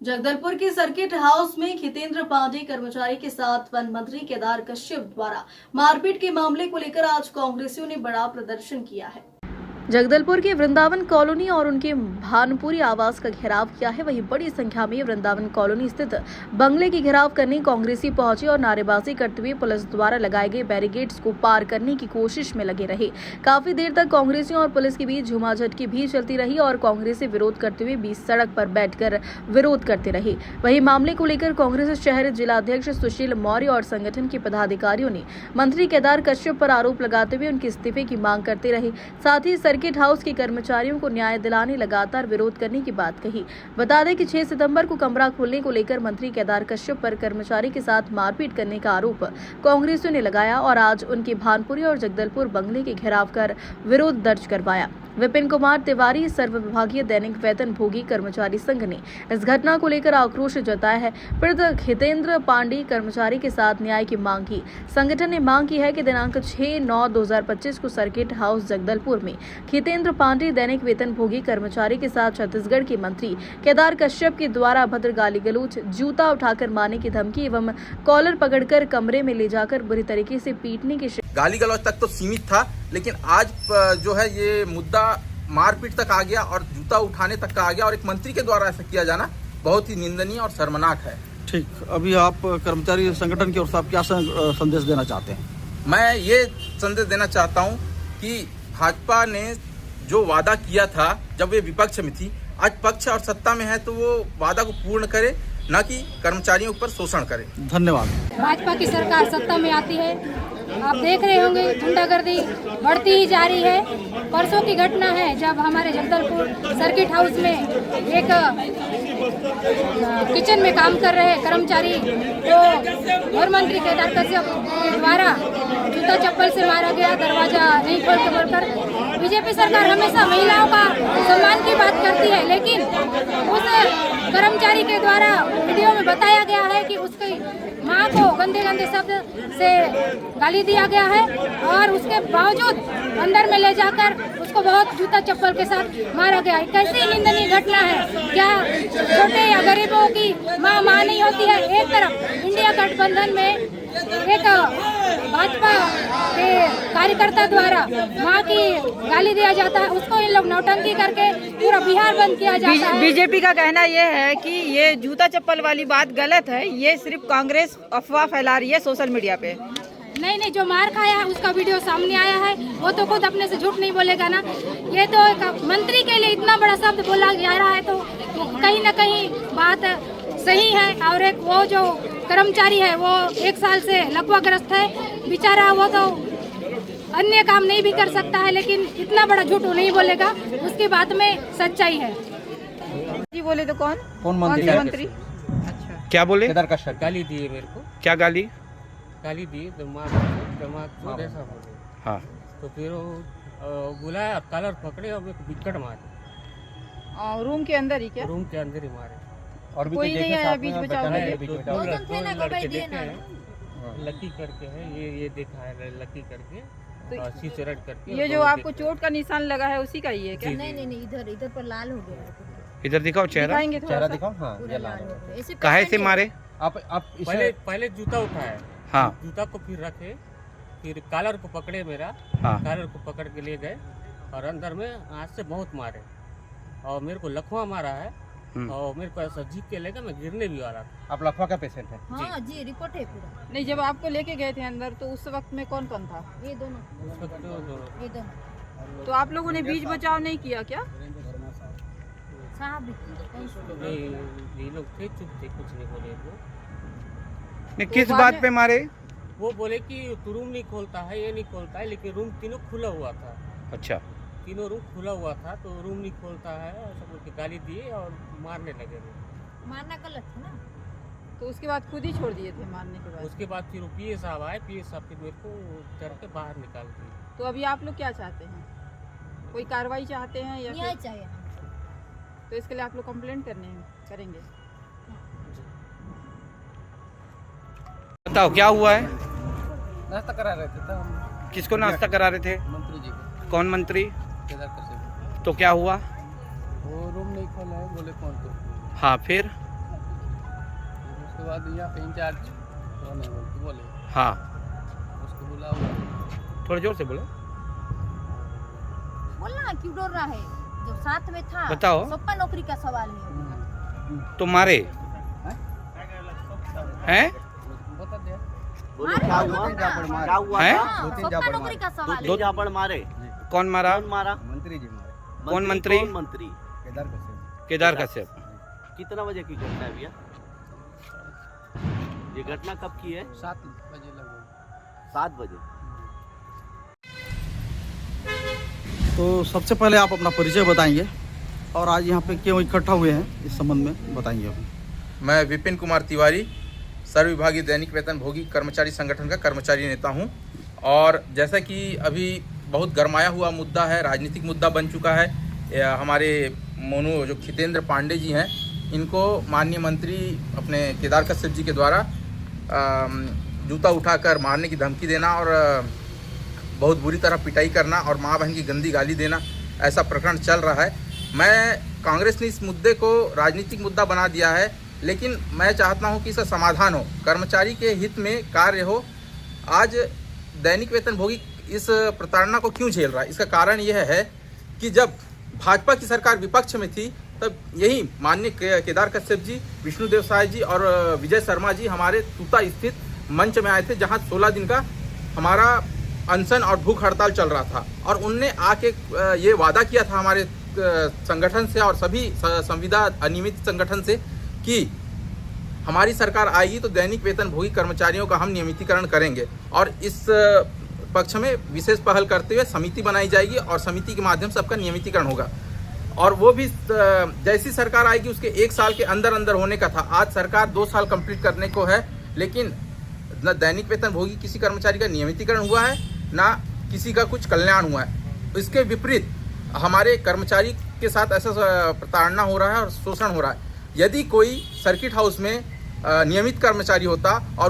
जगदलपुर के circuit house में खितेंद्र पांडे कर्मचारी के साथ वन मंत्री केदार कश्यप द्वारा मारपीट के मामले को लेकर आज कांग्रेसियों ने बड़ा प्रदर्शन किया है। जगदलपुर के वृंदावन कॉलोनी और उनके भानपुरी आवास का घेराव किया है। वहीं बड़ी संख्या में वृंदावन कॉलोनी स्थित बंगले की घेराव करने कांग्रेसी पहुंचे और नारेबाजी करते हुए पुलिस द्वारा लगाए गए बैरिकेड्स को पार करने की कोशिश में लगे रहे। काफी देर तक कांग्रेसियों और पुलिस के बीच झूमाझटकी भी चलती रही और कांग्रेसी विरोध करते हुए बीच सड़क पर बैठकर विरोध करते रहे। वहीं मामले को लेकर कांग्रेस शहर जिलाध्यक्ष सुशील मौर्य और संगठन के पदाधिकारियों ने मंत्री केदार कश्यप पर आरोप लगाते हुए उनके इस्तीफे की मांग करते रहे। साथ ही सर्किट हाउस के कर्मचारियों को न्याय दिलाने लगातार विरोध करने की बात कही। बता दें कि 6 सितंबर को कमरा खोलने को लेकर मंत्री केदार कश्यप पर कर्मचारी के साथ मारपीट करने का आरोप कांग्रेसियों ने लगाया और आज उनके भानपुरी और जगदलपुर बंगले के घेराव कर विरोध दर्ज करवाया। विपिन कुमार तिवारी सर्वविभागीय दैनिक वेतन भोगी कर्मचारी संघ ने इस घटना को लेकर आक्रोश जताया है। पीड़ित खितेंद्र पांडे कर्मचारी के साथ न्याय की मांग की। संगठन ने मांग की है कि दिनांक 6/9/2025 को सर्किट हाउस जगदलपुर में खितेंद्र पांडे दैनिक वेतन भोगी कर्मचारी के साथ छत्तीसगढ़ के मंत्री केदार कश्यप के द्वारा अभद्र गाली गलौज, जूता उठाकर मारने की धमकी एवं कॉलर पकड़कर कमरे में ले जाकर बुरी तरीके से पीटने की गाली गलौज तक तो सीमित था, लेकिन आज जो है ये मुद्दा मारपीट तक आ गया और जूता उठाने तक का आ गया और एक मंत्री के द्वारा ऐसा किया जाना बहुत ही निंदनीय और शर्मनाक है। ठीक, अभी आप कर्मचारी संगठन की ओर से आप क्या संदेश देना चाहते हैं? मैं ये संदेश देना चाहता हूँ कि भाजपा ने जो वादा किया था जब वे विपक्ष में थी, आज पक्ष और सत्ता में है तो वो वादा को पूर्ण करे, न कि कर्मचारियों पर शोषण करे। धन्यवाद। भाजपा की सरकार सत्ता में आती है, आप देख रहे होंगे गुंडागर्दी बढ़ती ही जा रही है। परसों की घटना है जब हमारे जगदलपुर सर्किट हाउस में एक किचन में काम कर रहे कर्मचारी को गृह मंत्री केदार कश्यप के द्वारा जूता चप्पल से मारा गया, दरवाजा नहीं खोल के बोलकर। बीजेपी सरकार हमेशा महिलाओं का सम्मान की बात करती है, लेकिन उस कर्मचारी के द्वारा वीडियो में बताया गया है कि उसकी माँ को गंदे गंदे शब्द से गाली दिया गया है और उसके बावजूद अंदर में ले जाकर उसको बहुत जूता चप्पल के साथ मारा गया है। कैसी निंदनीय घटना है। क्या छोटे या गरीबों की माँ नहीं होती है? एक तरफ इंडिया गठबंधन में एक भाजपा के कार्यकर्ता द्वारा माँ की गाली दिया जाता है, उसको इन लोग नौटंकी करके पूरा बिहार बंद किया जाता है। बीजेपी का कहना यह है कि ये जूता चप्पल वाली बात गलत है, ये सिर्फ कांग्रेस अफवाह फैला रही है सोशल मीडिया पे। नहीं, जो मार खाया है उसका वीडियो सामने आया है, वो तो खुद अपने से झूठ नहीं बोलेगा ना। ये तो एक मंत्री के लिए इतना बड़ा शब्द बोला जा रहा है तो कहीं ना कहीं बात सही है। और एक वो जो कर्मचारी है वो 1 साल से लकवाग्रस्त है बेचारा, वो तो अन्य काम नहीं भी कर सकता है, लेकिन इतना बड़ा झूठ नहीं बोलेगा, उसकी बात में सच्चाई है। जी बोले तो कौन मंत्री? अच्छा, क्या बोले? केदार कश्यप गाली दिए मेरे को। क्या गाली दिए दिमाग को ऐसा बोले। हाँ, तो फिर वो बुलाया, कलर पकड़े और मेरे को विकट मारे। रूम के अंदर ही क्या? रूम के अंदर ही मारे। और भी कोई नहीं आया बीच बचाव के लिए? दो लड़के देखे हैं, लकी करके है, ये देखा है लकी करके, सीचरट करके। ये जो आपको चोट का निशान लगा है उसी का ही है क्या? नहीं, इधर पर लाल हो गया। इधर दिखाओ चेहरा। चेहरा दिखाओ। हाँ, ये लाल है। काहे से मारे? आप पहले जूता उठाया, हाँ, जूता को फिर रखे, फिर कॉलर को पकड़े मेरा, हाँ, कॉलर को पकड़ के ले गए और अंदर में हाथ से बहुत मारे और मेरे को लखवा मारा है और मेरे को ऐसा झीक के लेकर मैं गिरने भी वाला था। आप लखवा का पेशेंट है? हाँ जी, रिपोर्ट है पूरा। नहीं, जब आपको लेके गए थे अंदर तो उस वक्त में कौन था? ये दोनों। तो आप लोगों ने बीच बचाव नहीं किया क्या? साहब नहीं, ये लोग थे, चुप थे, कुछ नहीं बोले वो। नहीं, किस बात पे मारे? वो बोले कि तू रूम नहीं खोलता है, ये नहीं खोलता है, लेकिन रूम तीनों खुला हुआ था। अच्छा, तीनों रूम खुला हुआ था तो रूम नहीं खोलता है, ऐसा बोल के गाली दिए और मारने लगे। मारना गलत है ना। तो उसके बाद खुद ही छोड़ दिए थे मारने के बाद? उसके बाद फिर पीए साहब आए, पीए साहब फिर मेरे को करके बाहर निकाल दिए। तो अभी आप लोग क्या चाहते हैं? कोई कार्रवाई चाहते हैं या न्याय चाहिए? तो इसके लिए आप लोग कंप्लेंट करेंगे? बताओ क्या हुआ है? नाश्ता करा रहे थे तो हम। किसको नाश्ता करा रहे थे? मंत्री जी को। कौन मंत्री? केदार कश्यप। तो क्या हुआ? वो रूम नहीं खोला है, बोले कौन तो। हाँ, फिर? उसके बाद यहाँ इंचार्ज बोले, हाँ उसको बुलाओ। थोड़ा जोर से बोलो। बोलना क्यों डर रहा है, जो साथ में था बताओ। सबका नौकरी का सवाल है। तो मारे हैं? बता दिया। क्या हुआ हैं? सबका नौकरी का सवाल है। दो झापड़ मारे। कौन मारा? कौन मारा? मंत्री जी मारे। कौन मंत्री? कौन मंत्री? केदार कश्यप। केदार कश्यप। कितना बजे की घटना है भैया? ये घटना कब की है? 7 बजे लगभग। 7 बजे। तो सबसे पहले आप अपना परिचय बताएंगे और आज यहाँ पे क्यों इकट्ठा हुए हैं इस संबंध में बताएंगे हमें। मैं विपिन कुमार तिवारी, सर्वविभागीय दैनिक वेतन भोगी कर्मचारी संगठन का कर्मचारी नेता हूं। और जैसा कि अभी बहुत गरमाया हुआ मुद्दा है, राजनीतिक मुद्दा बन चुका है, हमारे मोनू जो खितेंद्र पांडे जी हैं, इनको माननीय मंत्री अपने केदार कश्यप जी के द्वारा जूता उठाकर मारने की धमकी देना और बहुत बुरी तरह पिटाई करना और माँ बहन की गंदी गाली देना, ऐसा प्रकरण चल रहा है। मैं कांग्रेस ने इस मुद्दे को राजनीतिक मुद्दा बना दिया है, लेकिन मैं चाहता हूं कि इसका समाधान हो, कर्मचारी के हित में कार्य हो। आज दैनिक वेतन भोगी इस प्रताड़ना को क्यों झेल रहा है, इसका कारण यह है कि जब भाजपा की सरकार विपक्ष में थी तब यही माननीय केदार कश्यप जी, विष्णुदेव साय जी और विजय शर्मा जी हमारे तूता स्थित मंच में आए थे, जहां 16 दिन का हमारा अनशन और भूख हड़ताल चल रहा था। और उनने आके ये वादा किया था हमारे संगठन से और सभी संविदा अनियमित संगठन से कि हमारी सरकार आएगी तो दैनिक वेतन भोगी कर्मचारियों का हम नियमितीकरण करेंगे और इस पक्ष में विशेष पहल करते हुए समिति बनाई जाएगी और समिति के माध्यम से सबका नियमितीकरण होगा। और वो भी जैसी सरकार आएगी उसके 1 साल के अंदर अंदर होने का था। आज सरकार 2 साल कंप्लीट करने को है, लेकिन न दैनिक वेतन भोगी किसी कर्मचारी का नियमितीकरण हुआ है, ना किसी का कुछ कल्याण हुआ है। इसके विपरीत हमारे कर्मचारी के साथ ऐसा प्रताड़ना हो रहा है और शोषण हो रहा है। यदि कोई सर्किट हाउस में नियमित कर्मचारी होता और